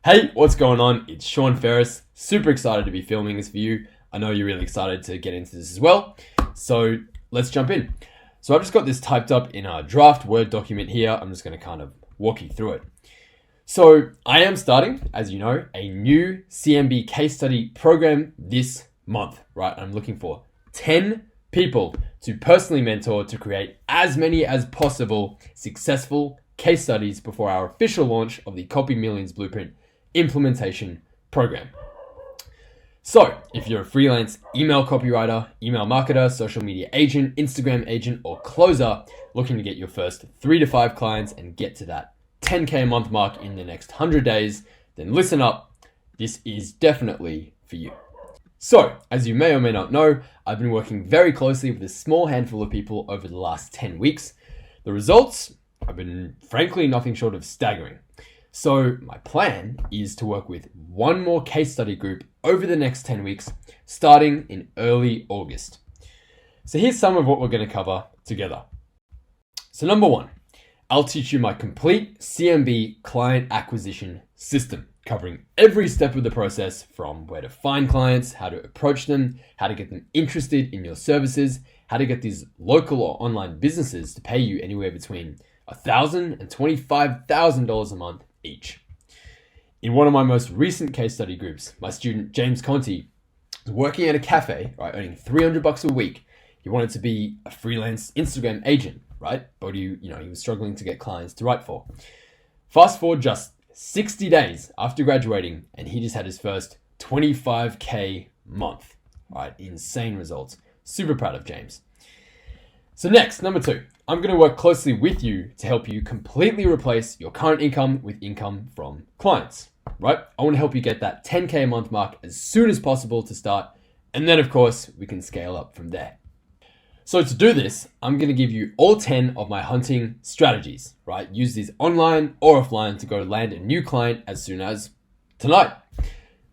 Hey, what's going on? It's Sean Ferris. Super excited to be filming this for you. I know you're really excited to get into this as well. So let's jump in. So I've just got this typed up in a draft Word document here. I'm just going to kind of walk you through it. So I am starting, as you know, a new CMB case study program this month, right? I'm looking for 10 people to personally mentor to create as many as possible successful case studies before our official launch of the Copy Millions Blueprint implementation program. So if you're a freelance email copywriter, email marketer, social media agent, Instagram agent, or closer looking to get your first 3 to 5 clients and get to that 10K a month mark in the next 100 days, then listen up. This is definitely for you. So, as you may or may not know, I've been working very closely with a small handful of people over the last 10 weeks. The results have been, frankly, nothing short of staggering. So my plan is to work with one more case study group over the next 10 weeks, starting in early August. So here's some of what we're going to cover together. So number one, I'll teach you my complete CMB client acquisition system, covering every step of the process from where to find clients, how to approach them, how to get them interested in your services, how to get these local or online businesses to pay you anywhere between $1,000 and $25,000 a month each. In one of my most recent case study groups, my student James Conti was working at a cafe, right, earning $300 a week. He wanted to be a freelance Instagram agent, right? But he was struggling to get clients to write for. Fast forward just 60 days after graduating, and he just had his first 25K month, right? Insane results. Super proud of James. So next, number two, I'm going to work closely with you to help you completely replace your current income with income from clients, right? I want to help you get that 10K a month mark as soon as possible to start. And then of course, we can scale up from there. So to do this, I'm going to give you all 10 of my hunting strategies, right? Use these online or offline to go land a new client as soon as tonight.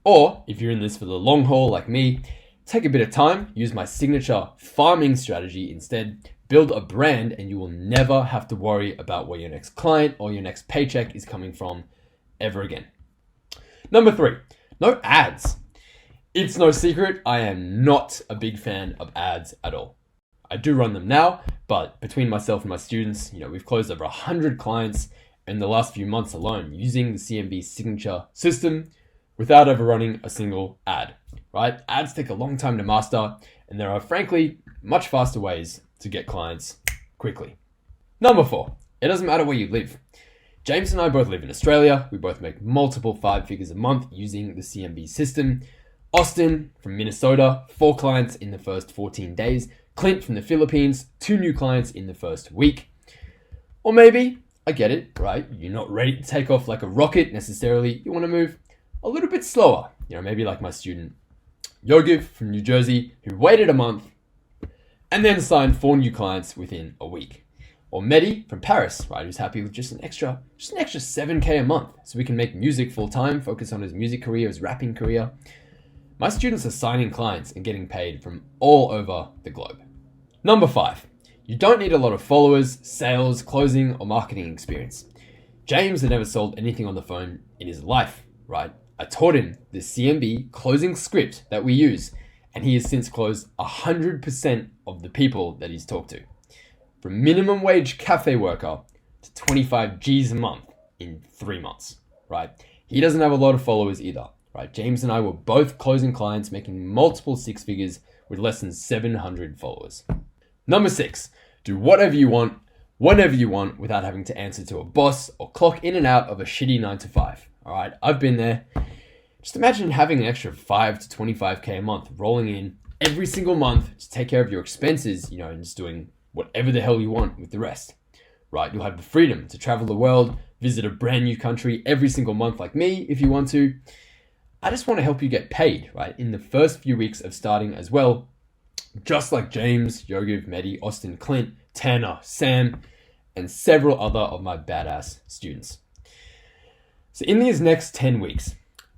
Or if you're in this for the long haul like me, take a bit of time, use my signature farming strategy instead, build a brand, and you will never have to worry about where your next client or your next paycheck is coming from ever again. Number three, no ads. It's no secret, I am not a big fan of ads at all. I do run them now, but between myself and my students, we've closed over 100 clients in the last few months alone using the CMB signature system without ever running a single ad, right? Ads take a long time to master, and there are frankly much faster ways to get clients quickly. Number four, it doesn't matter where you live. James and I both live in Australia. We both make multiple 5 figures a month using the CMB system. Austin from Minnesota, 4 clients in the first 14 days. Clint from the Philippines, 2 new clients in the first week. Or maybe, I get it, right? You're not ready to take off like a rocket necessarily. You want to move a little bit slower. Maybe like my student Yogiv from New Jersey, who waited a month and then signed 4 new clients within a week. Or Mehdi from Paris, right, who's happy with just an extra 7K a month, so we can make music full time, focus on his music career, his rapping career. My students are signing clients and getting paid from all over the globe. Number 5, you don't need a lot of followers, sales, closing, or marketing experience. James had never sold anything on the phone in his life, right? I taught him the CMB closing script that we use, and he has since closed 100% of the people that he's talked to. From minimum wage cafe worker to 25 G's a month in 3 months, right? He doesn't have a lot of followers either, right? James and I were both closing clients making multiple 6 figures with less than 700 followers. Number 6, do whatever you want, whenever you want, without having to answer to a boss or clock in and out of a shitty 9 to 5. All right, I've been there. Just imagine having an extra 5 to 25K a month rolling in every single month to take care of your expenses, and just doing whatever the hell you want with the rest, right? You'll have the freedom to travel the world, visit a brand new country every single month like me if you want to. I just want to help you get paid, right? In the first few weeks of starting as well, just like James, Yogiv, Mehdi, Austin, Clint, Tanner, Sam, and several other of my badass students. So in these next 10 weeks,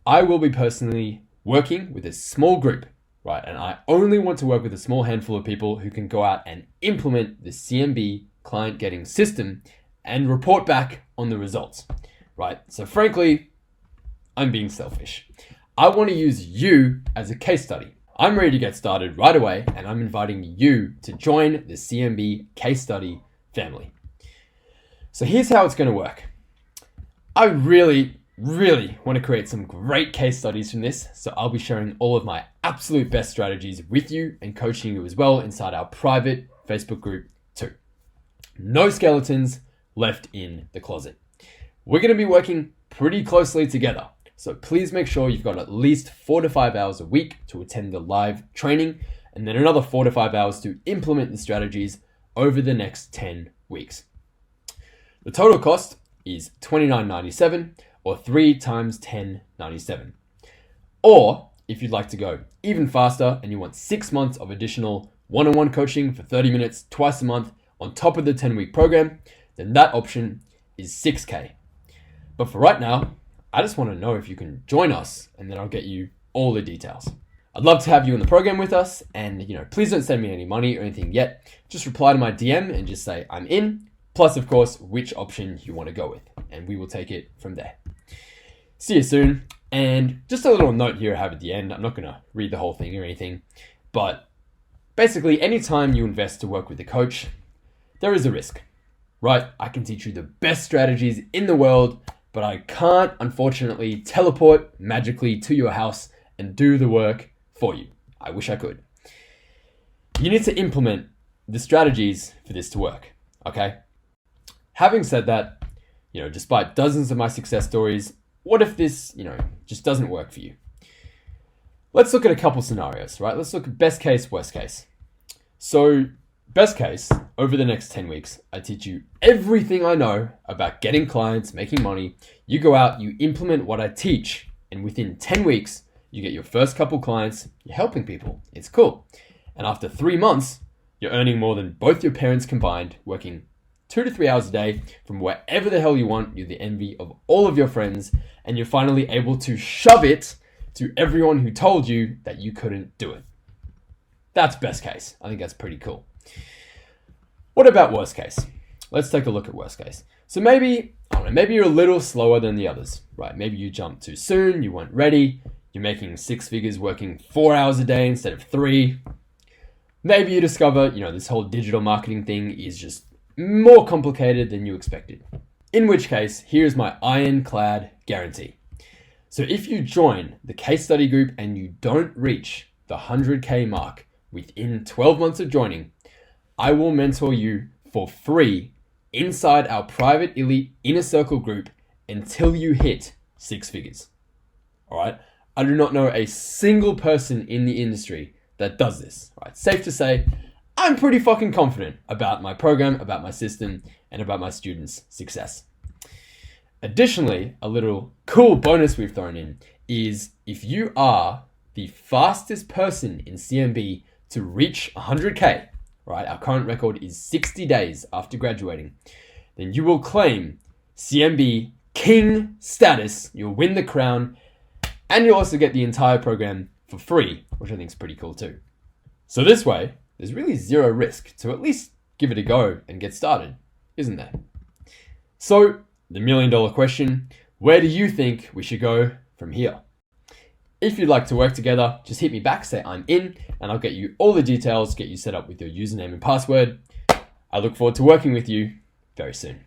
I will be personally working with a small group, right? And I only want to work with a small handful of people who can go out and implement the CMB client getting system and report back on the results, right? So frankly, I'm being selfish. I want to use you as a case study. I'm ready to get started right away, and I'm inviting you to join the CMB case study family. So here's how it's going to work. I really want to create some great case studies from this, so I'll be sharing all of my absolute best strategies with you and coaching you as well inside our private Facebook group too. No skeletons left in the closet. We're going to be working pretty closely together, so please make sure you've got at least 4 to 5 hours a week to attend the live training, and then another 4 to 5 hours to implement the strategies over the next 10 weeks. The total cost is $29.97 or 3 times $10.97. Or if you'd like to go even faster and you want 6 months of additional one-on-one coaching for 30 minutes twice a month on top of the 10-week program, then that option is $6K. But for right now, I just want to know if you can join us, and then I'll get you all the details. I'd love to have you in the program with us, and please don't send me any money or anything yet. Just reply to my DM and just say I'm in, plus of course which option you want to go with, and we will take it from there. See you soon. And just a little note here I have at the end. I'm not going to read the whole thing or anything, but basically anytime you invest to work with a coach, there is a risk, right? I can teach you the best strategies in the world, but I can't unfortunately teleport magically to your house and do the work for you. I wish I could. You need to implement the strategies for this to work, okay? Having said that, despite dozens of my success stories, what if this, just doesn't work for you? Let's look at a couple scenarios, right? Let's look at best case, worst case. So best case, over the next 10 weeks, I teach you everything I know about getting clients, making money. You go out, you implement what I teach, and within 10 weeks, you get your first couple clients, you're helping people. It's cool. And after 3 months, you're earning more than both your parents combined, working 2 to 3 hours a day from wherever the hell you want. You're the envy of all of your friends, and you're finally able to shove it to everyone who told you that you couldn't do it. That's best case. I think that's pretty cool. What about worst case? Let's take a look at worst case. So maybe you're a little slower than the others, right? Maybe you jumped too soon, you weren't ready, you're making 6 figures working 4 hours a day instead of 3. Maybe you discover, this whole digital marketing thing is just more complicated than you expected. In which case, here's my ironclad guarantee. So if you join the case study group and you don't reach the 100K mark within 12 months of joining, I will mentor you for free inside our private elite inner circle group until you hit 6 figures. All right. I do not know a single person in the industry that does this. Right. Safe to say, I'm pretty fucking confident about my program, about my system, and about my students' success. Additionally, a little cool bonus we've thrown in is if you are the fastest person in CMB to reach 100K, right? Our current record is 60 days after graduating. Then you will claim CMB King status. You'll win the crown, and you'll also get the entire program for free, which I think is pretty cool too. So this way, there's really zero risk to at least give it a go and get started, isn't there? So the $1 million question, where do you think we should go from here? If you'd like to work together, just hit me back, say I'm in, and I'll get you all the details, get you set up with your username and password. I look forward to working with you very soon.